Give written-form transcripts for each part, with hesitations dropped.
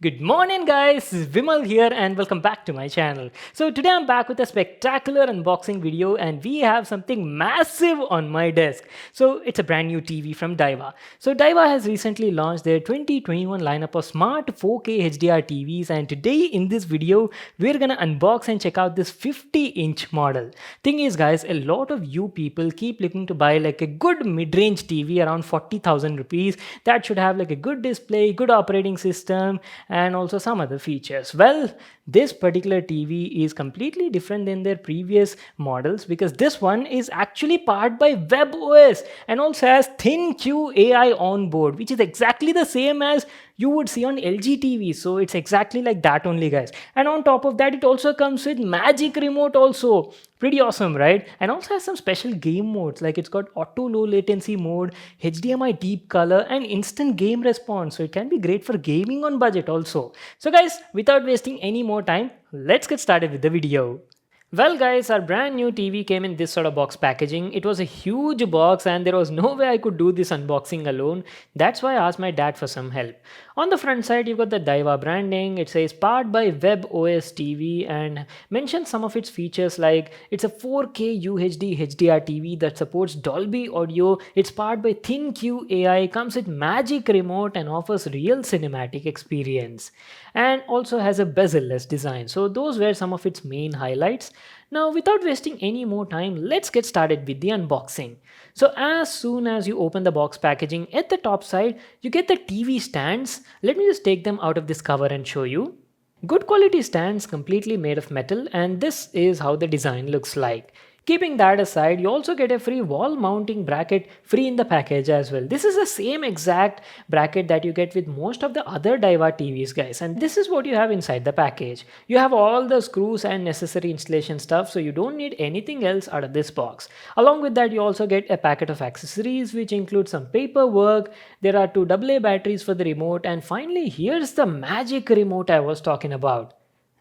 Good morning guys, this is Vimal here and welcome back to my channel. So today I'm back with a spectacular unboxing video and we have something massive on my desk. So it's a brand new TV from Daiwa. So Daiwa has recently launched their 2021 lineup of smart 4K HDR TVs, and today in this video we're gonna unbox and check out this 50-inch model. Thing is guys, a lot of you people keep looking to buy like a good mid-range TV around 40,000 rupees that should have like a good display, good operating system and also some other features. Well, this particular TV is completely different than their previous models because this one is actually powered by WebOS and also has ThinQ AI on board, which is exactly the same as you would see on LG TV. So it's exactly like that only guys. And on top of that, it also comes with magic remote also. Pretty awesome, right? And also has some special game modes, like it's got auto low latency mode, HDMI deep color and instant game response. So it can be great for gaming on budget also. So guys, without wasting any more time, let's get started with the video. Well guys, our brand new TV came in this sort of box packaging. It was a huge box and there was no way I could do this unboxing alone. That's why I asked my dad for some help. On the front side, you've got the Daiwa branding. It says powered by WebOS TV and mentions some of its features like it's a 4K UHD HDR TV that supports Dolby audio. It's powered by ThinQ AI, comes with magic remote and offers real cinematic experience. And also has a bezel-less design. So those were some of its main highlights. Now, without wasting any more time, let's get started with the unboxing. So as soon as you open the box packaging, at the top side, you get the TV stands. Let me just take them out of this cover and show you. Good quality stands completely made of metal, and this is how the design looks like. Keeping that aside, you also get a free wall mounting bracket free in the package as well. This is the same exact bracket that you get with most of the other Daiwa TVs guys, and this is what you have inside the package. You have all the screws and necessary installation stuff, so you don't need anything else out of this box. Along with that, you also get a packet of accessories which include some paperwork. There are two AA batteries for the remote, and finally here's the magic remote I was talking about.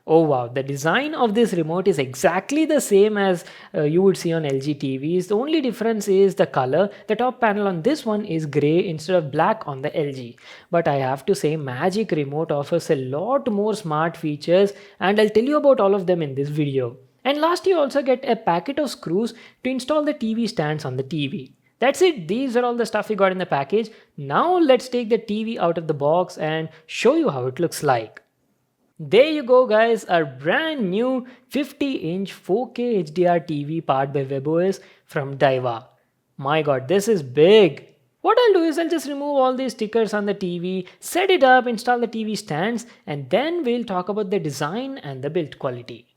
Oh wow, the design of this remote is exactly the same as you would see on LG TVs. The only difference is the color. The top panel on this one is grey instead of black on the LG. But I have to say, Magic Remote offers a lot more smart features and I'll tell you about all of them in this video. And last, you also get a packet of screws to install the TV stands on the TV. That's it. These are all the stuff we got in the package. Now let's take the TV out of the box and show you how it looks like. There you go guys, our brand new 50-inch 4K HDR TV powered by WebOS from Daiwa. My god, this is big. What I'll do is I'll just remove all these stickers on the TV, set it up, install the TV stands, and then we'll talk about the design and the build quality.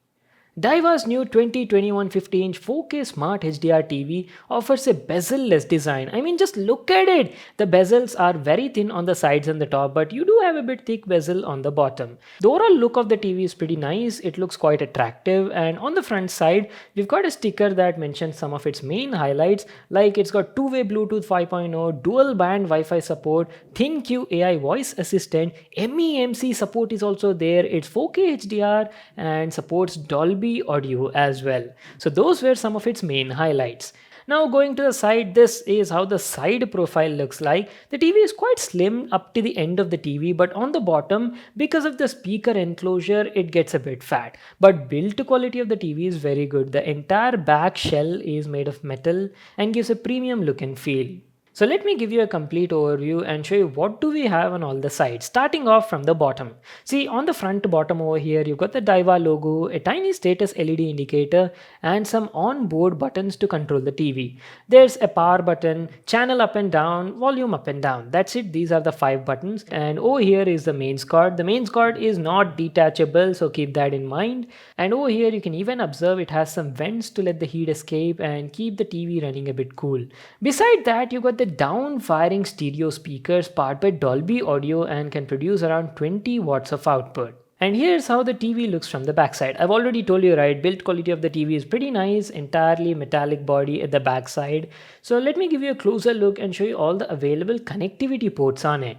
Daiwa's new 2021 50-inch 4K Smart HDR TV offers a bezel-less design. I mean, just look at it. The bezels are very thin on the sides and the top, but you do have a bit thick bezel on the bottom. The overall look of the TV is pretty nice. It looks quite attractive, and on the front side, we've got a sticker that mentions some of its main highlights, like it's got two-way Bluetooth 5.0, dual-band Wi-Fi support, ThinQ AI voice assistant, MEMC support is also there. It's 4K HDR and supports Dolby audio as well. So those were some of its main highlights. Now going to the side, this is how the side profile looks like. The TV is quite slim up to the end of the TV, but on the bottom, because of the speaker enclosure, it gets a bit fat. But build quality of the TV is very good. The entire back shell is made of metal and gives a premium look and feel. So let me give you a complete overview and show you what do we have on all the sides, starting off from the bottom. See, on the front bottom over here, you've got the Daiwa logo, a tiny status LED indicator, and some on-board buttons to control the TV. There's a power button, channel up and down, volume up and down. That's it. These are the 5 buttons. And over here is the mains cord. The mains cord is not detachable, so keep that in mind. And over here, you can even observe it has some vents to let the heat escape and keep the TV running a bit cool. Beside that, you've got the down-firing stereo speakers powered by Dolby audio and can produce around 20 watts of output. And here's how the TV looks from the backside. I've already told you, right, build quality of the TV is pretty nice, entirely metallic body at the backside. So let me give you a closer look and show you all the available connectivity ports on it.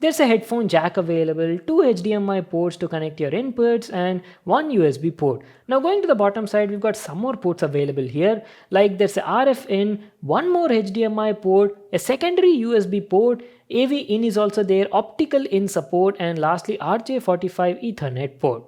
There's a headphone jack available, two HDMI ports to connect your inputs, and one USB port. Now going to the bottom side, we've got some more ports available here, like there's a RF in, one more HDMI port, a secondary USB port, AV in is also there, optical in support, and lastly RJ45 Ethernet port.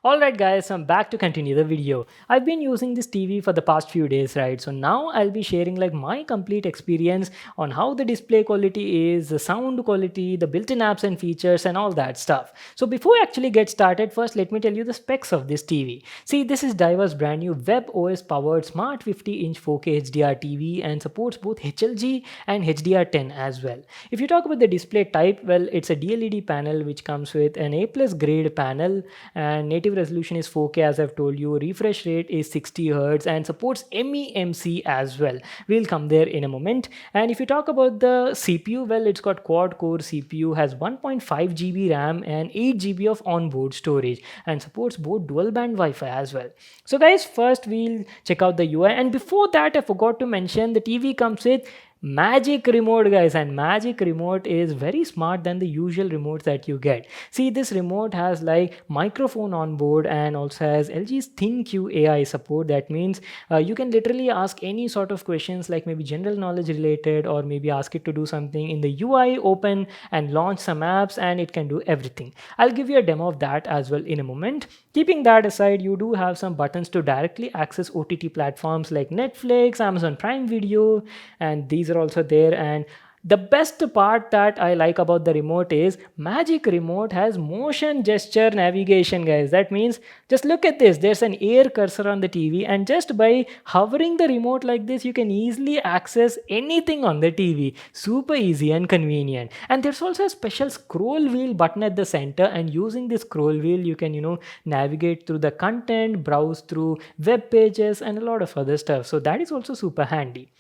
Alright guys, I'm back to continue the video. I've been using this TV for the past few days, right? So now I'll be sharing like my complete experience on how the display quality is, the sound quality, the built-in apps and features and all that stuff. So before I actually get started, first let me tell you the specs of this TV. See, this is Daiwa's brand new WebOS powered smart 50-inch 4K HDR TV and supports both HLG and HDR10 as well. If you talk about the display type, well, it's a DLED panel which comes with an A+ grade panel, and native resolution is 4K as I've told you, refresh rate is 60 Hz and supports MEMC as well. We'll come there in a moment. And if you talk about the CPU, well, it's got quad core CPU, has 1.5 GB RAM and 8 GB of onboard storage and supports both dual band Wi-Fi as well. So guys, first we'll check out the UI, and before that I forgot to mention the TV comes with Magic Remote guys, and Magic Remote is very smart than the usual remotes that you get. See, this remote has like microphone on board and also has LG's ThinQ AI support. That means you can literally ask any sort of questions like maybe general knowledge related, or maybe ask it to do something in the UI, open and launch some apps, and it can do everything. I'll give you a demo of that as well in a moment. Keeping that aside, you do have some buttons to directly access OTT platforms like Netflix, Amazon Prime Video, and these are also there. And the best part that I like about the remote is Magic Remote has motion gesture navigation guys. That means just look at this, there's an air cursor on the TV, and just by hovering the remote like this you can easily access anything on the TV. Super easy and convenient. And there's also a special scroll wheel button at the center, and using this scroll wheel you can navigate through the content, browse through web pages and a lot of other stuff. So that is also super handy.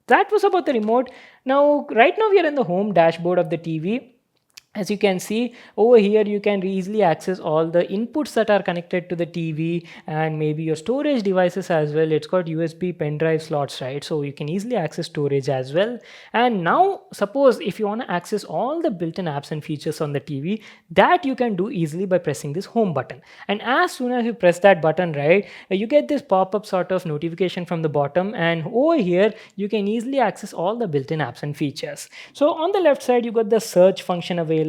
That was about the remote. Now, right now we are in the home dashboard of the TV. As you can see over here, you can easily access all the inputs that are connected to the TV and maybe your storage devices as well. It's got USB pen drive slots, right? So you can easily access storage as well. And now suppose if you want to access all the built-in apps and features on the TV, that you can do easily by pressing this home button. And as soon as you press that button, right, you get this pop-up sort of notification from the bottom, and over here you can easily access all the built-in apps and features. So on the left side, you got the search function available.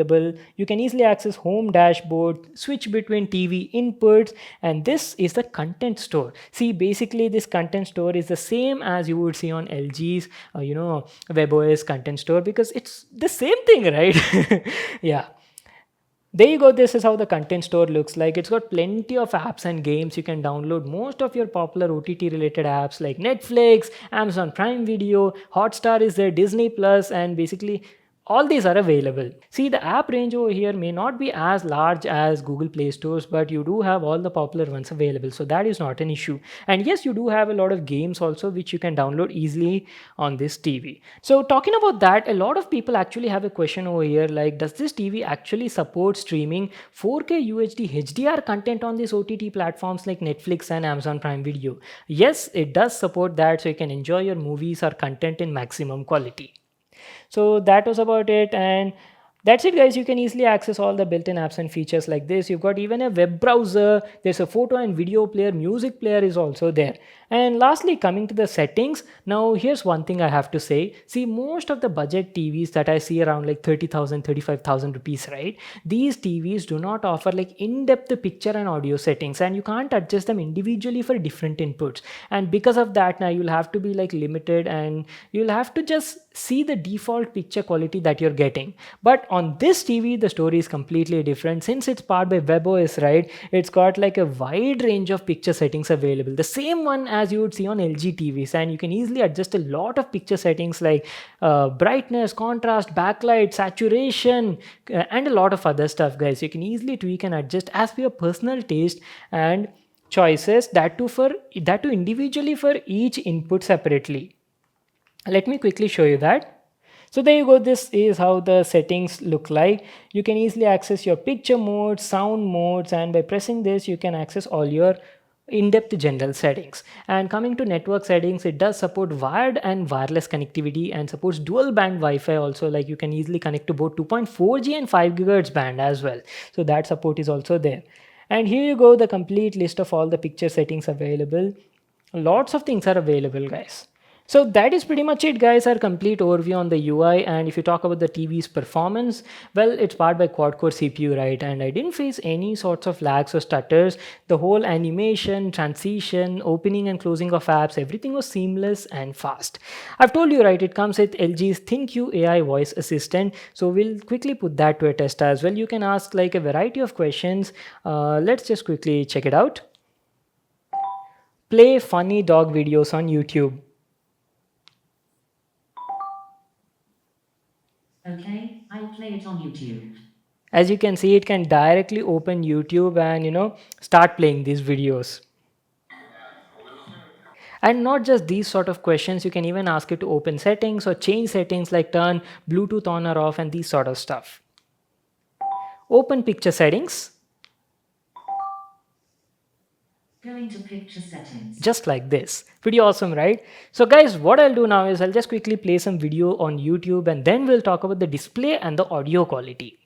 You can easily access home dashboard, switch between TV inputs, and this is the content store. See, basically this content store is the same as you would see on LG's WebOS content store, because it's the same thing, right? Yeah. There you go. This is how the content store looks like. It's got plenty of apps and games. You can download most of your popular OTT related apps like Netflix, Amazon Prime Video, Hotstar is there, Disney Plus, and basically all these are available. See, the app range over here may not be as large as Google Play Stores, but you do have all the popular ones available. So that is not an issue. And yes, you do have a lot of games also which you can download easily on this TV. So talking about that, a lot of people actually have a question over here like, does this TV actually support streaming 4K UHD HDR content on these OTT platforms like Netflix and Amazon Prime Video? Yes, it does support that, so you can enjoy your movies or content in maximum quality. So that was about it, and that's it guys. You can easily access all the built-in apps and features like this. You've got even a web browser, there's a photo and video player, music player is also there. And lastly, coming to the settings, now here's one thing I have to say. See, most of the budget TVs that I see around like 30,000, 35,000 rupees, right? These TVs do not offer like in-depth picture and audio settings, and you can't adjust them individually for different inputs. And because of that, now you'll have to be like limited, and you'll have to just see the default picture quality that you're getting. But on this TV, the story is completely different. Since it's powered by WebOS, right? It's got like a wide range of picture settings available. The same one as you would see on LG TVs, and you can easily adjust a lot of picture settings like brightness, contrast, backlight, saturation, and a lot of other stuff guys. You can easily tweak and adjust as per your personal taste and choices, that too individually for each input separately. Let me quickly show you that. So there you go. This is how the settings look like. You can easily access your picture modes, sound modes, and by pressing this you can access all your in-depth general settings. And coming to network settings, it does support wired and wireless connectivity and supports dual band Wi-Fi also, like you can easily connect to both 2.4G and 5 GHz band as well. So that support is also there. And here you go, the complete list of all the picture settings available. Lots of things are available, guys. So that is pretty much it, guys, our complete overview on the UI. And if you talk about the TV's performance, well, it's powered by quad-core CPU, right? And I didn't face any sorts of lags or stutters. The whole animation, transition, opening and closing of apps, everything was seamless and fast. I've told you, right, it comes with LG's ThinQ AI voice assistant. So we'll quickly put that to a test as well. You can ask like a variety of questions. Let's just quickly check it out. Play funny dog videos on YouTube. Okay, I'll play it on YouTube. As you can see, it can directly open YouTube and start playing these videos. And not just these sort of questions, you can even ask it to open settings or change settings like turn Bluetooth on or off and these sort of stuff. Open picture settings. Going to picture settings. Just like this. Pretty awesome, right? So guys, what I'll do now is I'll just quickly play some video on YouTube and then we'll talk about the display and the audio quality.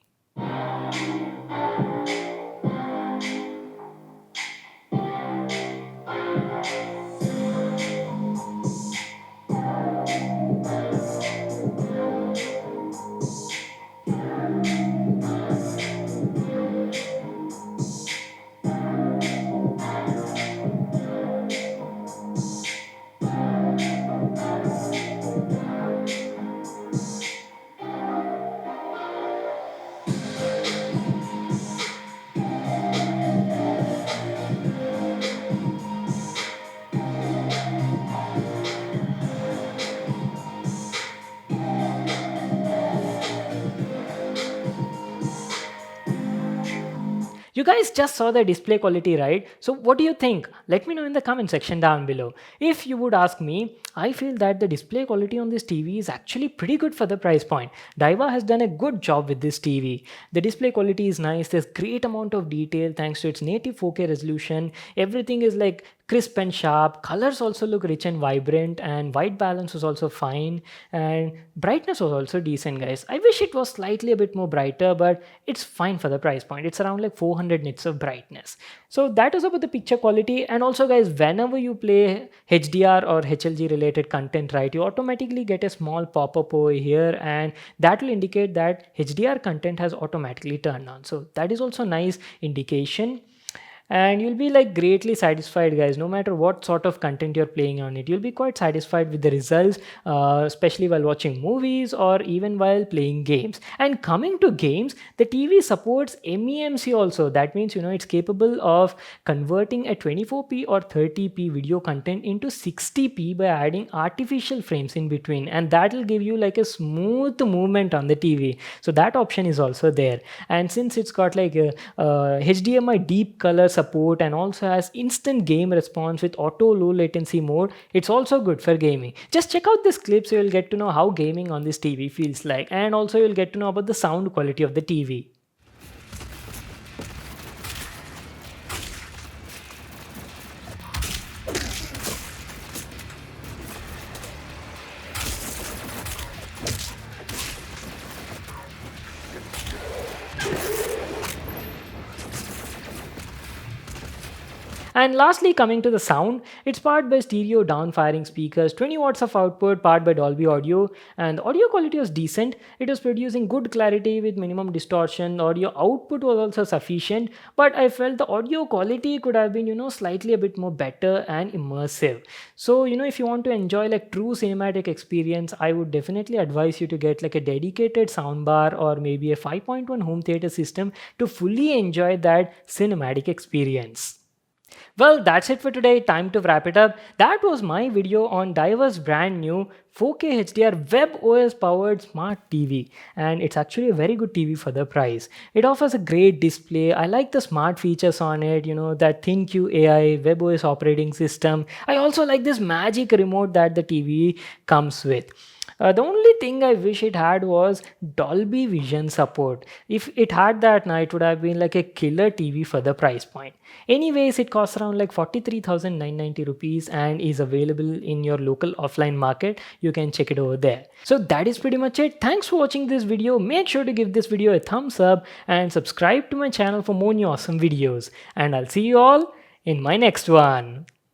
You guys just saw the display quality, right? So what do you think? Let me know in the comment section down below. If you would ask me, I feel that the display quality on this TV is actually pretty good for the price point. Daiwa has done a good job with this TV. The display quality is nice. There's great amount of detail thanks to its native 4K resolution. Everything is like crisp and sharp. Colors also look rich and vibrant, and white balance was also fine, and brightness was also decent, guys. I wish it was slightly a bit more brighter, but it's fine for the price point. It's around like 400 nits of brightness. So that is about the picture quality. And also, guys, whenever you play HDR or HLG related content, right, you automatically get a small pop-up over here, and that will indicate that HDR content has automatically turned on. So that is also nice indication. And you'll be like greatly satisfied, guys. No matter what sort of content you're playing on it, you'll be quite satisfied with the results, especially while watching movies or even while playing games. And coming to games, the TV supports MEMC also. That means it's capable of converting a 24p or 30p video content into 60p by adding artificial frames in between, and that will give you like a smooth movement on the TV. So that option is also there. And since it's got like a HDMI deep color support and also has instant game response with auto low latency mode, it's also good for gaming. Just check out this clip so you'll get to know how gaming on this TV feels like, and also you'll get to know about the sound quality of the TV. And lastly, coming to the sound, it's powered by stereo down-firing speakers, 20 watts of output, powered by Dolby Audio, and the audio quality was decent. It was producing good clarity with minimum distortion. The audio output was also sufficient, but I felt the audio quality could have been, slightly a bit more better and immersive. So, if you want to enjoy like true cinematic experience, I would definitely advise you to get like a dedicated soundbar or maybe a 5.1 home theater system to fully enjoy that cinematic experience. Well, that's it for today. Time to wrap it up. That was my video on Daiwa's brand new 4K HDR WebOS powered smart TV, and it's actually a very good TV for the price. It offers a great display. I like the smart features on it, that ThinQ AI, WebOS operating system. I also like this magic remote that the TV comes with. The only thing I wish it had was Dolby Vision support. If it had that, now it would have been like a killer TV for the price point. Anyways, it costs around like 43,990 rupees and is available in your local offline market. You can check it over there. So that is pretty much it. Thanks for watching this video. Make sure to give this video a thumbs up and subscribe to my channel for more new awesome videos. And I'll see you all in my next one.